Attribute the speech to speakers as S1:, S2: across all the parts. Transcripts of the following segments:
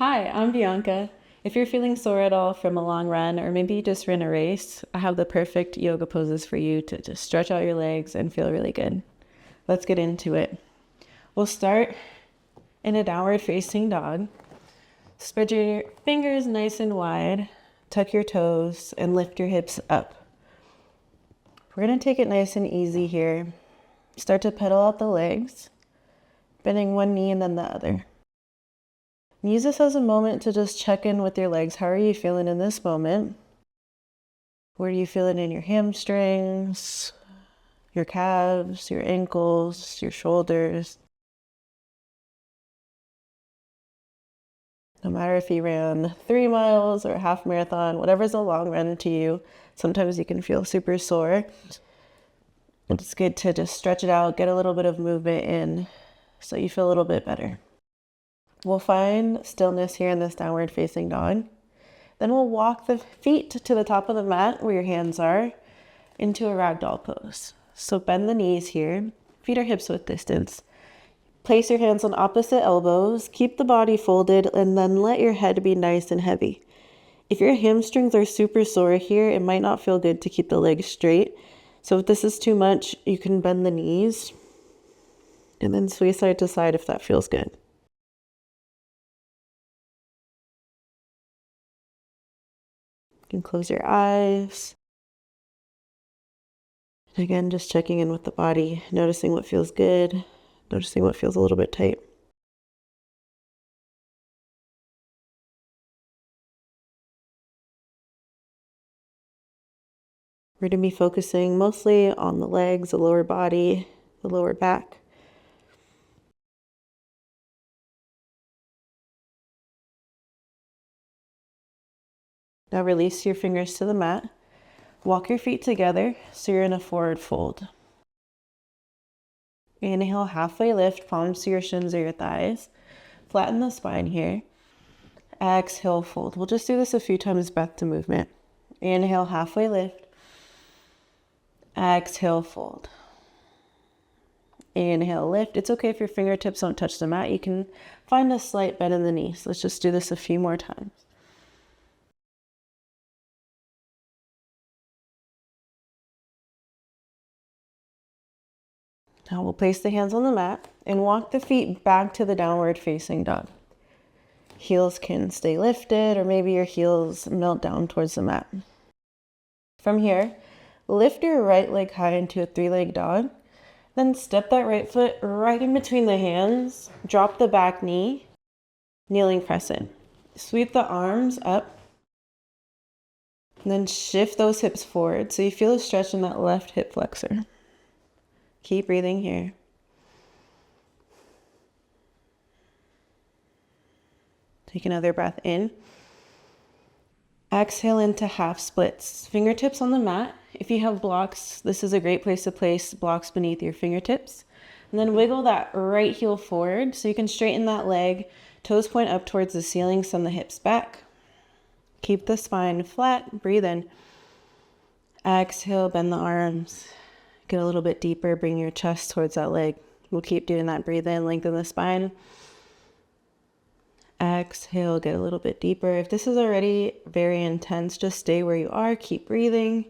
S1: Hi, I'm Bianca. If you're feeling sore at all from a long run, or maybe you just ran a race, I have the perfect yoga poses for you to just stretch out your legs and feel really good. Let's get into it. We'll start in a downward facing dog. Spread your fingers nice and wide, tuck your toes, and lift your hips up. We're going to take it nice and easy here. Start to pedal out the legs, bending one knee and then the other. Use this as a moment to just check in with your legs. How are you feeling in this moment? Where do you feel it in your hamstrings, your calves, your ankles, your shoulders? No matter if you ran 3 miles or a half marathon, whatever's a long run to you, sometimes you can feel super sore. It's good to just stretch it out, get a little bit of movement in so you feel a little bit better. We'll find stillness here in this downward facing dog. Then we'll walk the feet to the top of the mat where your hands are into a ragdoll pose. So bend the knees here, feet are hips width distance. Place your hands on opposite elbows, keep the body folded, and then let your head be nice and heavy. If your hamstrings are super sore here, it might not feel good to keep the legs straight. So if this is too much, you can bend the knees and then sway side to side if that feels good. You can close your eyes. And again, just checking in with the body, noticing what feels good, noticing what feels a little bit tight. We're going to be focusing mostly on the legs, the lower body, the lower back. Now release your fingers to the mat. Walk your feet together so you're in a forward fold. Inhale, halfway lift, palms to your shins or your thighs. Flatten the spine here. Exhale, fold. We'll just do this a few times, breath to movement. Inhale, halfway lift. Exhale, fold. Inhale, lift. It's okay if your fingertips don't touch the mat. You can find a slight bend in the knees. Let's just do this a few more times. Now we'll place the hands on the mat and walk the feet back to the downward facing dog. Heels can stay lifted, or maybe your heels melt down towards the mat. From here, lift your right leg high into a 3-leg dog. Then step that right foot right in between the hands. Drop the back knee, kneeling crescent. Sweep the arms up. And then shift those hips forward so you feel a stretch in that left hip flexor. Keep breathing here. Take another breath in. Exhale into half splits. Fingertips on the mat. If you have blocks, this is a great place to place blocks beneath your fingertips. And then wiggle that right heel forward so you can straighten that leg. Toes point up towards the ceiling, send the hips back. Keep the spine flat. Breathe in. Exhale, bend the arms. Get a little bit deeper. Bring your chest towards that leg. We'll keep doing that. Breathe in, lengthen the spine. Exhale, get a little bit deeper. If this is already very intense, just stay where you are. Keep breathing.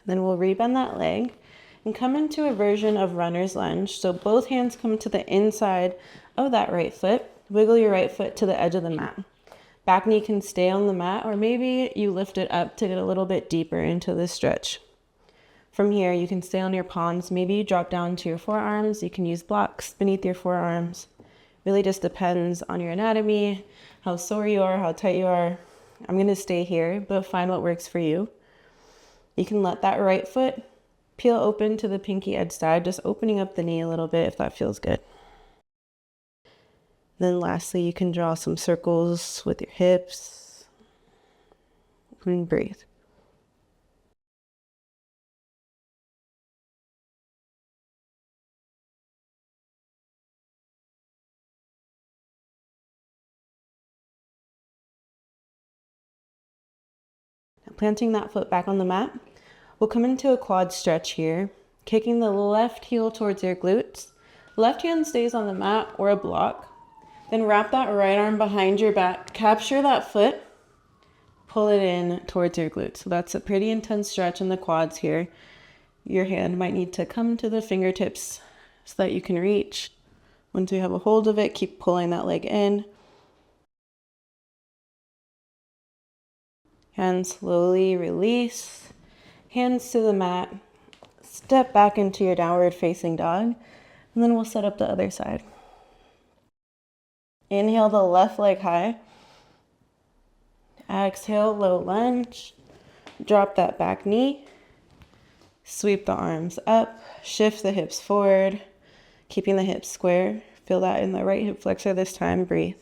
S1: Then we'll rebend that leg and come into a version of runner's lunge. So both hands come to the inside of that right foot. Wiggle your right foot to the edge of the mat. Back knee can stay on the mat, or maybe you lift it up to get a little bit deeper into this stretch. From here, you can stay on your palms. Maybe you drop down to your forearms. You can use blocks beneath your forearms. Really just depends on your anatomy, how sore you are, how tight you are. I'm going to stay here, but find what works for you. You can let that right foot peel open to the pinky edge side, just opening up the knee a little bit if that feels good. Then lastly, you can draw some circles with your hips and breathe. Planting that foot back on the mat. We'll come into a quad stretch here, kicking the left heel towards your glutes. Left hand stays on the mat or a block. Then wrap that right arm behind your back. Capture that foot. Pull it in towards your glutes. So that's a pretty intense stretch in the quads here. Your hand might need to come to the fingertips so that you can reach. Once you have a hold of it, keep pulling that leg in. And slowly release. Hands to the mat. Step back into your downward facing dog. And then we'll set up the other side. Inhale the left leg high. Exhale, low lunge. Drop that back knee. Sweep the arms up. Shift the hips forward. Keeping the hips square. Feel that in the right hip flexor this time. Breathe.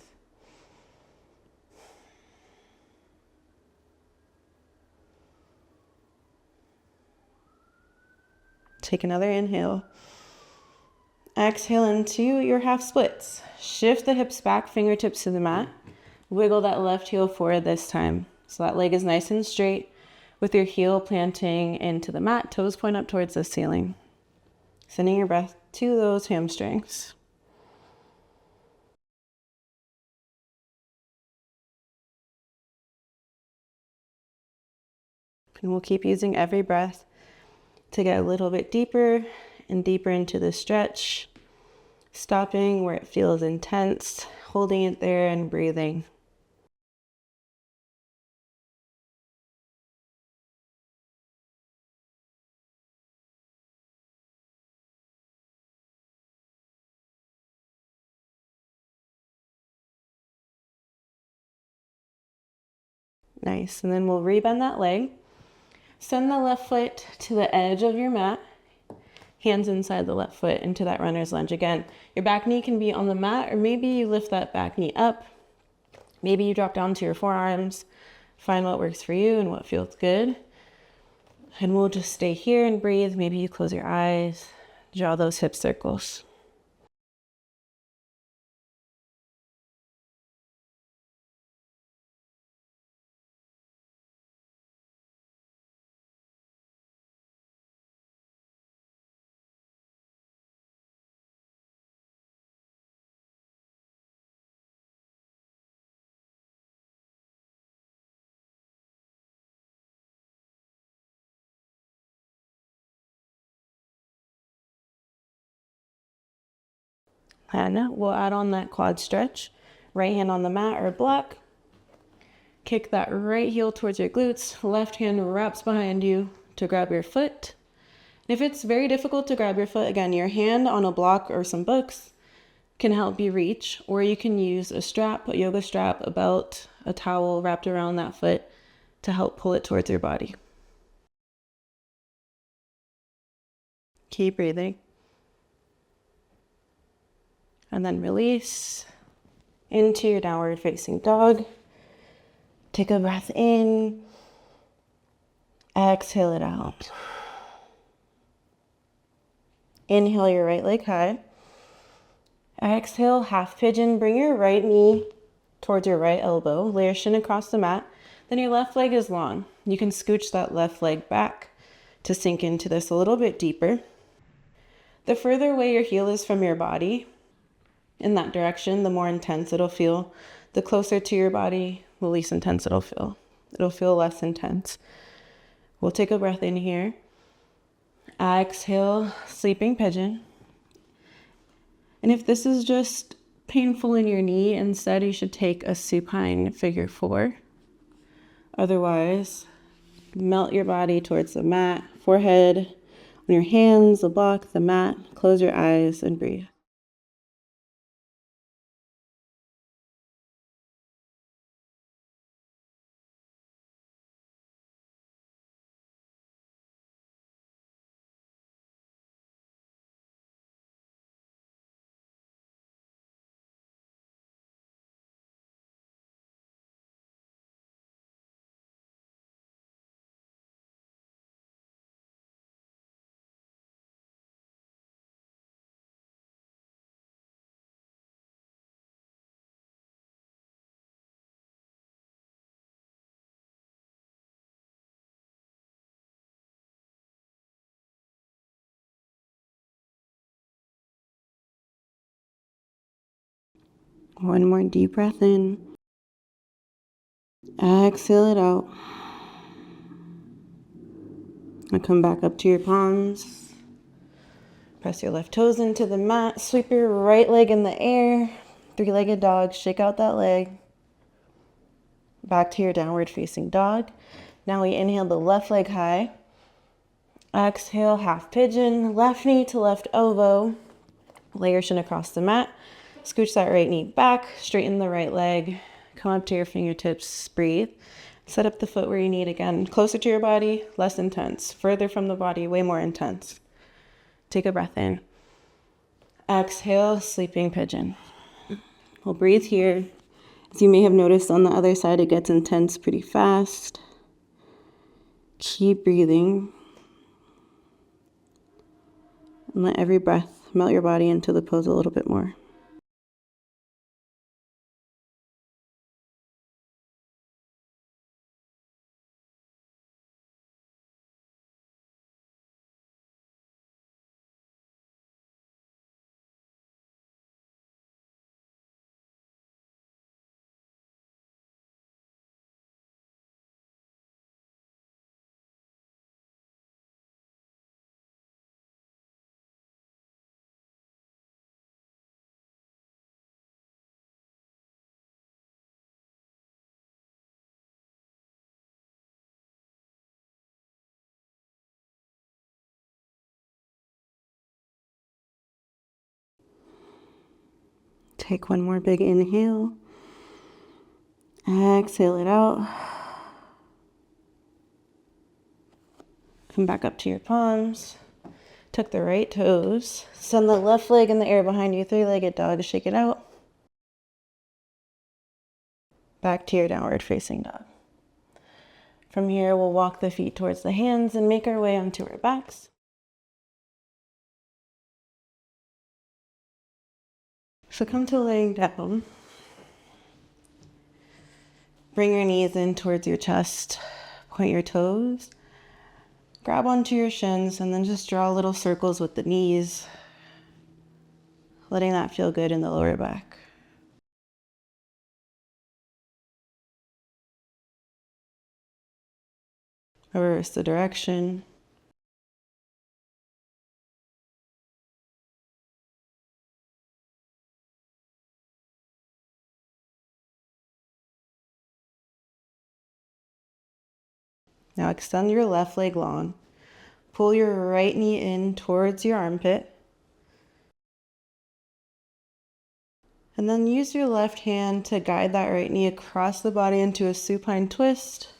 S1: Take another inhale. Exhale into your half splits. Shift the hips back, fingertips to the mat. Wiggle that left heel forward this time. So that leg is nice and straight with your heel planting into the mat, toes point up towards the ceiling. Sending your breath to those hamstrings. And we'll keep using every breath to get a little bit deeper and deeper into the stretch. Stopping where it feels intense, holding it there and breathing. Nice, and then we'll rebend that leg. Send the left foot to the edge of your mat. Hands inside the left foot into that runner's lunge. Again, your back knee can be on the mat, or maybe you lift that back knee up. Maybe you drop down to your forearms. Find what works for you and what feels good. And we'll just stay here and breathe. Maybe you close your eyes, draw those hip circles. And we'll add on that quad stretch. Right hand on the mat or block. Kick that right heel towards your glutes. Left hand wraps behind you to grab your foot. If it's very difficult to grab your foot, again, your hand on a block or some books can help you reach, or you can use a strap, a yoga strap, a belt, a towel wrapped around that foot to help pull it towards your body. Keep breathing. And then release into your downward facing dog. Take a breath in. Exhale it out. Inhale your right leg high. Exhale, half pigeon. Bring your right knee towards your right elbow. Lay your shin across the mat. Then your left leg is long. You can scooch that left leg back to sink into this a little bit deeper. The further away your heel is from your body, in that direction, the more intense it'll feel. The closer to your body, the least intense it'll feel. It'll feel less intense. We'll take a breath in here. Exhale, sleeping pigeon. And if this is just painful in your knee, instead you should take a supine figure 4. Otherwise, melt your body towards the mat, forehead on your hands, the block, the mat. Close your eyes and breathe. One more deep breath in. Exhale it out. And come back up to your palms. Press your left toes into the mat. Sweep your right leg in the air. Three-legged dog. Shake out that leg. Back to your downward facing dog. Now we inhale the left leg high. Exhale, half pigeon. Left knee to left elbow. Lay your shin across the mat. Scooch that right knee back. Straighten the right leg. Come up to your fingertips. Breathe. Set up the foot where you need again. Closer to your body, less intense. Further from the body, way more intense. Take a breath in. Exhale, sleeping pigeon. We'll breathe here. As you may have noticed on the other side, it gets intense pretty fast. Keep breathing. And let every breath melt your body into the pose a little bit more. Take one more big inhale. Exhale it out. Come back up to your palms. Tuck the right toes. Send the left leg in the air behind you. Three-legged dog. Shake it out. Back to your downward facing dog. From here, we'll walk the feet towards the hands and make our way onto our backs. So come to laying down. Bring your knees in towards your chest. Point your toes. Grab onto your shins and then just draw little circles with the knees, letting that feel good in the lower back. Reverse the direction. Now extend your left leg long. Pull your right knee in towards your armpit. And then use your left hand to guide that right knee across the body into a supine twist.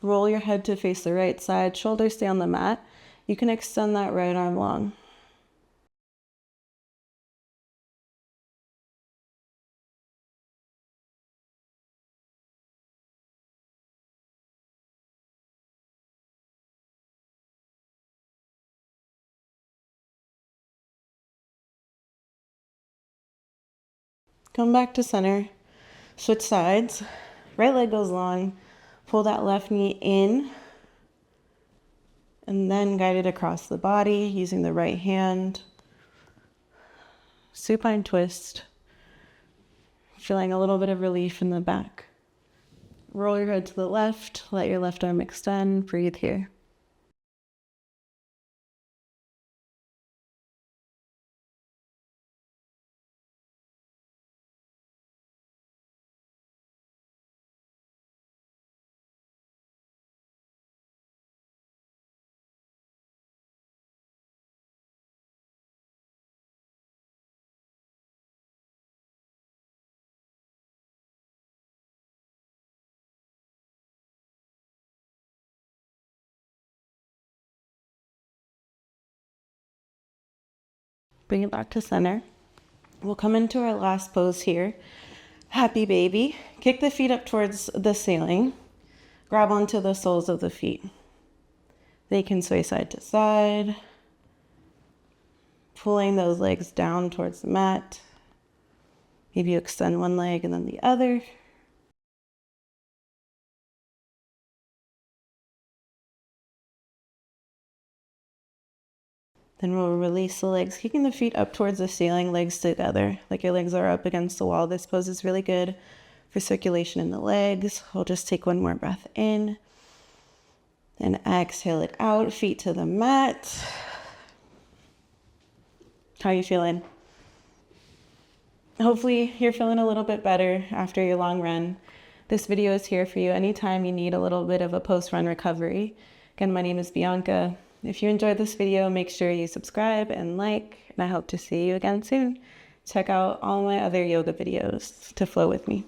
S1: Roll your head to face the right side. Shoulders stay on the mat. You can extend that right arm long. Come back to center. Switch sides. Right leg goes long. Pull that left knee in. And then guide it across the body using the right hand. Supine twist. Feeling a little bit of relief in the back. Roll your head to the left. Let your left arm extend. Breathe here. Bring it back to center. We'll come into our last pose here. Happy baby. Kick the feet up towards the ceiling. Grab onto the soles of the feet. They can sway side to side. Pulling those legs down towards the mat. Maybe you extend one leg and then the other. Then we'll release the legs, kicking the feet up towards the ceiling, legs together, like your legs are up against the wall. This pose is really good for circulation in the legs. We'll just take one more breath in and exhale it out, feet to the mat. How are you feeling? Hopefully you're feeling a little bit better after your long run. This video is here for you anytime you need a little bit of a post-run recovery. Again, my name is Bianca. If you enjoyed this video, make sure you subscribe and like, and I hope to see you again soon. Check out all my other yoga videos to flow with me.